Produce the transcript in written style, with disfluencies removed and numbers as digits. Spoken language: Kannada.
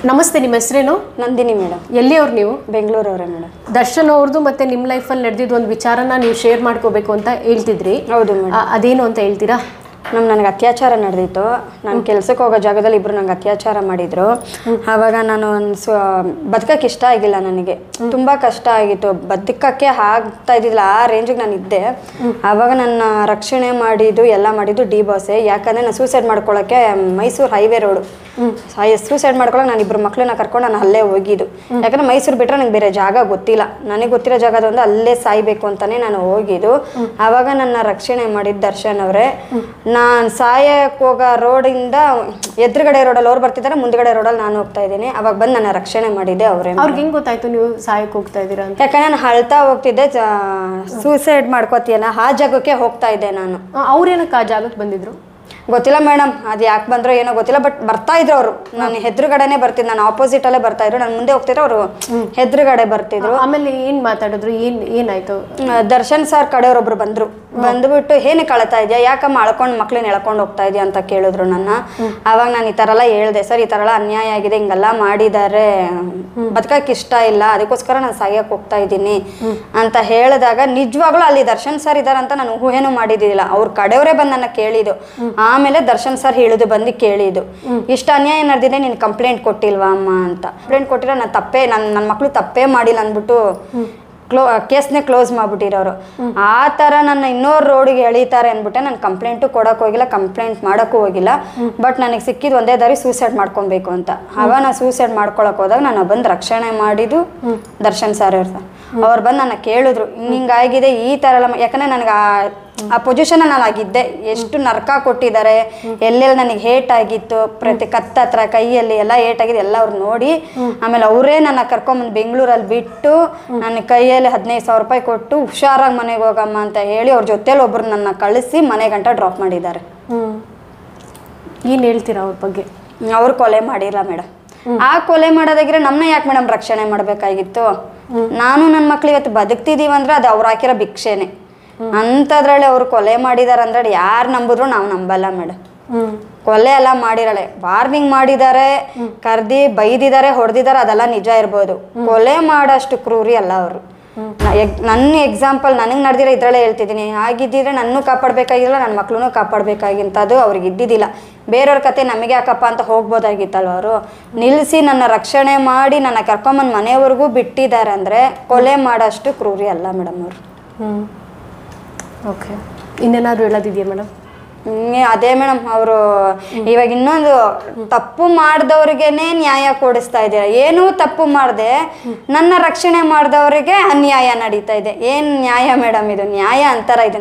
ನಮಸ್ತೆ, ನಿಮ್ಮ ಹೆಸರೇನು? ನಂದಿನಿ ಮೇಡಮ್. ಎಲ್ಲಿಯವ್ರು ನೀವು? ಬೆಂಗಳೂರವರೇ ಮೇಡಮ್. ದರ್ಶನ್ ಅವ್ರದ್ದು ಮತ್ತೆ ನಿಮ್ಮ ಲೈಫಲ್ಲಿ ನಡೆದಿದ್ದು ಒಂದು ವಿಚಾರನ ನೀವು ಶೇರ್ ಮಾಡ್ಕೋಬೇಕು ಅಂತ ಹೇಳ್ತಿದ್ರಿ. ಹೌದು ಮೇಡಮ್. ಅದೇನು ಅಂತ ಹೇಳ್ತೀರಾ? ನನಗೆ ಅತ್ಯಾಚಾರ ನಡೆದಿತ್ತು. ನಾನು ಕೆಲ್ಸಕ್ಕೆ ಹೋಗೋ ಜಾಗದಲ್ಲಿ ಇಬ್ಬರು ನಂಗೆ ಅತ್ಯಾಚಾರ ಮಾಡಿದರು. ಆವಾಗ ನಾನು ಬದುಕಕ್ಕೆ ಇಷ್ಟ ಆಗಿಲ್ಲ. ನನಗೆ ತುಂಬ ಕಷ್ಟ ಆಗಿತ್ತು, ಬದುಕಕ್ಕೆ ಆಗ್ತಾ ಇದ್ದಿಲ್ಲ. ಆ ರೇಂಜಿಗೆ ನಾನು ಇದ್ದೆ. ಆವಾಗ ನನ್ನ ರಕ್ಷಣೆ ಮಾಡಿದ್ದು ಎಲ್ಲ ಮಾಡಿದ್ದು ಡಿ ಬಾಸೆ. ಯಾಕಂದರೆ ನಾನು ಸೂಸೈಡ್ ಮಾಡ್ಕೊಳ್ಳೋಕ್ಕೆ ಮೈಸೂರು ಹೈವೇ ರೋಡು ಸೂಸೈಡ್ ಮಾಡ್ಕೊಳ್ಳೋಕೆ ನಾನು ಇಬ್ಬರು ಮಕ್ಕಳನ್ನ ಕರ್ಕೊಂಡು ನಾನು ಅಲ್ಲೇ ಹೋಗಿದ್ದು. ಯಾಕಂದರೆ ಮೈಸೂರು ಬಿಟ್ಟರೆ ನಂಗೆ ಬೇರೆ ಜಾಗ ಗೊತ್ತಿಲ್ಲ. ನನಗೆ ಗೊತ್ತಿರೋ ಜಾಗದೊಂದು ಅಲ್ಲೇ ಸಾಯ್ಬೇಕು ಅಂತಲೇ ನಾನು ಹೋಗಿದ್ದು. ಆವಾಗ ನನ್ನ ರಕ್ಷಣೆ ಮಾಡಿದ್ದು ದರ್ಶನ್ ಅವರೇ. ನಾನು ಸಾಯಕ್ಕೆ ಹೋಗೋ ರೋಡಿಂದ ಎದುರುಗಡೆ ರೋಡಲ್ಲಿ ಅವ್ರು ಬರ್ತಿದ್ದಾರೆ, ಮುಂದ್ಗಡೆ ರೋಡಲ್ಲಿ ನಾನು ಹೋಗ್ತಾ ಇದ್ದೀನಿ. ಅವಾಗ ಬಂದು ನನ್ನ ರಕ್ಷಣೆ ಮಾಡಿದ್ದೆ ಅವರೇ. ಅವ್ರಿಗೆ ಹೆಂಗೆ ಗೊತ್ತಾಯ್ತು ನೀವು ಸಾಯಕ್ಕೆ ಹೋಗ್ತಾ ಇದ್ದೀರಾ ಅಂತ? ಯಾಕಂದ್ರೆ ನಾನು ಅಳ್ತಾ ಹೋಗ್ತಿದ್ದೆ, ಸೂಸೈಡ್ ಮಾಡ್ಕೋತೀಯಲ್ಲ ಆ ಜಾಗಕ್ಕೆ ಹೋಗ್ತಾ ಇದ್ದೆ ನಾನು. ಅವ್ರೇನಕ್ಕೆ ಆ ಜಾಗಕ್ಕೆ ಬಂದಿದ್ರು ಗೊತ್ತಿಲ್ಲ ಮೇಡಮ್, ಅದು ಯಾಕೆ ಬಂದ್ರೋ ಏನೋ ಗೊತ್ತಿಲ್ಲ. ಬಟ್ ಬರ್ತಾ ಇದ್ರು ಅವರು. ನಾನು ಎದುರುಗಡೆನೆ ಬರ್ತಿದ್ದು, ನಾನು ಆಪೋಸಿಟ್ ಅಲ್ಲೇ ಬರ್ತಾ ಇದ್ರು. ನಾನು ಮುಂದೆ ಹೋಗ್ತಿದ್ರು, ಅವರು ಎದುರುಗಡೆ ಬರ್ತಿದ್ರು. ಆಮೇಲೆ ಏನು ಮಾತಾಡಿದ್ರು? ಏನಾಯ್ತು? ದರ್ಶನ್ ಸರ್ ಕಡೆಯವ್ರೊಬ್ರು ಬಂದ್ರು. ಬಂದ್ಬಿಟ್ಟು ಏನಕ್ಕೆ ಅಳ್ತಾ ಇದೆಯಾ, ಯಾಕಮ್ಮ ಅಳ್ಕೊಂಡು ಮಕ್ಳನ್ನ ಎಳ್ಕೊಂಡು ಹೋಗ್ತಾ ಇದೆಯಾ ಅಂತ ಕೇಳಿದ್ರು ನನ್ನ. ಆವಾಗ ನಾನು ಈ ಥರ ಎಲ್ಲ ಹೇಳ್ದೆ, ಸರ್ ಈ ಥರ ಎಲ್ಲ ಅನ್ಯಾಯ ಆಗಿದೆ, ಹಿಂಗೆಲ್ಲ ಮಾಡಿದ್ದಾರೆ, ಬದುಕಕ್ಕೆ ಇಷ್ಟ ಇಲ್ಲ, ಅದಕ್ಕೋಸ್ಕರ ನಾನು ಸಾಯಕ್ಕೆ ಹೋಗ್ತಾ ಇದ್ದೀನಿ ಅಂತ ಹೇಳಿದಾಗ ನಿಜವಾಗ್ಲೂ ಅಲ್ಲಿ ದರ್ಶನ್ ಸರ್ ಇದ್ದಾರೆ ಅಂತ ನಾನು ಊಹೆನೂ ಮಾಡಿದ್ದಿಲ್ಲ. ಅವ್ರ ಕಡೆಯವರೇ ಬಂದು ನನ್ನ ಕೇಳಿದ್ದು. ಆಮೇಲೆ ದರ್ಶನ್ ಸರ್ ಹೇಳಿದ್ದು, ಬಂದು ಕೇಳಿದ್ದು, ಇಷ್ಟ ಅನ್ಯಾಯ ನಡೆದಿದೆ, ನೀನು ಕಂಪ್ಲೇಂಟ್ ಕೊಟ್ಟಿಲ್ವಾ ಅಮ್ಮ ಅಂತ. ಕಂಪ್ಲೇಂಟ್ ಕೊಟ್ಟಿಲ್ಲ, ನಾನು ತಪ್ಪೇ, ನನ್ನ ಮಕ್ಕಳು ತಪ್ಪೇ ಮಾಡಿಲ್ಲ ಅಂದ್ಬಿಟ್ಟು ಕೇಸ್ನೇ ಕ್ಲೋಸ್ ಮಾಡ್ಬಿಟ್ಟಿರೋರು. ಆ ಥರ ನನ್ನ ಇನ್ನೋರು ರೋಡಿಗೆ ಎಳೀತಾರೆ ಅಂದ್ಬಿಟ್ಟೆ ನಾನು ಕಂಪ್ಲೇಂಟು ಕೊಡೋಕೆ ಹೋಗಿಲ್ಲ, ಕಂಪ್ಲೇಂಟ್ ಮಾಡೋಕ್ಕೂ ಹೋಗಿಲ್ಲ. ಬಟ್ ನನಗೆ ಸಿಕ್ಕಿದ್ದು ಒಂದೇ ದಾರಿ, ಸೂಸೈಡ್ ಮಾಡ್ಕೊಬೇಕು ಅಂತ. ಆವಾಗ ನಾನು ಸೂಸೈಡ್ ಮಾಡ್ಕೊಳಕ್ಕೆ ಹೋದಾಗ ನಾನು ಬಂದು ರಕ್ಷಣೆ ಮಾಡಿದ್ದು ದರ್ಶನ್ ಸರ್ ಅವ್ರು ಬಂದು ನನ್ನ ಕೇಳಿದ್ರು, ಹಿಂಗಾಗಿದೆ ಈ ಥರ ಎಲ್ಲ. ಯಾಕಂದರೆ ನನಗೆ ಆ ಪೊಸಿಷನಲ್ಲಿ ನಾನು ಆಗಿದ್ದೆ. ಎಷ್ಟು ನರ್ಕ ಕೊಟ್ಟಿದ್ದಾರೆ, ಎಲ್ಲೆಲ್ಲಿ ನನಗೆ ಹೇಟ್ ಆಗಿತ್ತು, ಪ್ರತಿ ಕತ್ತತ್ರ ಕೈಯಲ್ಲಿ ಎಲ್ಲ ಏಟ್ ಆಗಿದೆ ಎಲ್ಲ ಅವ್ರು ನೋಡಿ. ಆಮೇಲೆ ಅವರೇ ನನ್ನ ಕರ್ಕೊಂಬಂದು ಬೆಂಗಳೂರಲ್ಲಿ ಬಿಟ್ಟು ನನ್ನ ಕೈಯಲ್ಲಿ 15,000 ರೂಪಾಯಿ ಕೊಟ್ಟು ಹುಷಾರಾಗಿ ಮನೆಗೆ ಹೋಗಮ್ಮ ಅಂತ ಹೇಳಿ ಅವ್ರ ಜೊತೆಲಿ ಒಬ್ಬರು ನನ್ನ ಕಳಿಸಿ ಮನೆ ಗಂಟ ಡ್ರಾಪ್ ಮಾಡಿದ್ದಾರೆ. ಏನು ಹೇಳ್ತೀರಾ ಅವ್ರ ಬಗ್ಗೆ? ಅವ್ರು ಕೊಲೆ ಮಾಡಿಲ್ಲ ಮೇಡಮ್. ಆ ಕೊಲೆ ಮಾಡೋದಾಗಿದ್ರೆ ನಮ್ಮನ್ನ ಯಾಕೆ ಮೇಡಮ್ ರಕ್ಷಣೆ ಮಾಡಬೇಕಾಗಿತ್ತು? ನಾನು ನನ್ನ ಮಕ್ಳು ಇವತ್ತು ಬದುಕ್ತಿದ್ದೀವಿ ಅಂದ್ರೆ ಅದು ಅವ್ರು ಹಾಕಿರೋ ಭಿಕ್ಷೆನೆ. ಅಂಥದ್ರಲ್ಲಿ ಅವ್ರು ಕೊಲೆ ಮಾಡಿದಾರೆ ಅಂದ್ರೆ ಯಾರು ನಂಬಿದ್ರು ನಾವು ನಂಬಲ್ಲ ಮೇಡಮ್. ಕೊಲೆ ಎಲ್ಲ ಮಾಡಿರಳೆ, ವಾರ್ನಿಂಗ್ ಮಾಡಿದ್ದಾರೆ, ಕರ್ದಿ ಬೈದಿದ್ದಾರೆ, ಹೊಡೆದಿದ್ದಾರೆ, ಅದೆಲ್ಲ ನಿಜ ಇರ್ಬೋದು. ಕೊಲೆ ಮಾಡೋಷ್ಟು ಕ್ರೂರಿ ಅಲ್ಲ ಅವರು. ನನ್ನ ಎಕ್ಸಾಂಪಲ್ ನನಗೆ ನಡೆದಿರೋ ಇದ್ರಲ್ಲೇ ಹೇಳ್ತಿದ್ದೀನಿ. ಆಗಿದ್ದಿದ್ರೆ ನನ್ನೂ ಕಾಪಾಡಬೇಕಾಗಿಲ್ಲ, ನನ್ನ ಮಕ್ಳನ್ನೂ ಕಾಪಾಡಬೇಕಾಗಿಂಥದ್ದು ಅವ್ರಿಗೆ ಇದ್ದಿದ್ದಿಲ್ಲ. ಬೇರೆಯವ್ರ ಕತೆ ನಮಗೆ ಯಾಕಪ್ಪ ಅಂತ ಹೋಗ್ಬೋದಾಗಿತ್ತಲ್ವ. ಅವರು ನಿಲ್ಲಿಸಿ ನನ್ನ ರಕ್ಷಣೆ ಮಾಡಿ ನನ್ನ ಕರ್ಕೊಂಬಂದು ಮನೆಯವ್ರಿಗೂ ಬಿಟ್ಟಿದ್ದಾರೆ ಅಂದರೆ ಕೊಲೆ ಮಾಡೋಷ್ಟು ಕ್ರೂರಿ ಅಲ್ಲ ಮೇಡಮ್ ಅವರು. ಓಕೆ, ಇನ್ನೇನಾದರೂ ಹೇಳೋದಿದೆಯಾ ಮೇಡಮ್? ಅದೇ ಮೇಡಮ್, ಅವರು ಇವಾಗ ಇನ್ನೊಂದು ತಪ್ಪು ಮಾಡಿದವ್ರಿಗೇನೆ ನ್ಯಾಯ ಕೊಡಿಸ್ತಾ ಇದ್ದೀರಾ. ಏನೂ ತಪ್ಪು ಮಾಡಿದೆ ನನ್ನ ರಕ್ಷಣೆ ಮಾಡಿದವರಿಗೆ ಅನ್ಯಾಯ ನಡೀತಾ ಇದೆ. ಏನು ನ್ಯಾಯ ಮೇಡಮ್ ಇದು? ನ್ಯಾಯ ಅಂತಾರ ಇದು?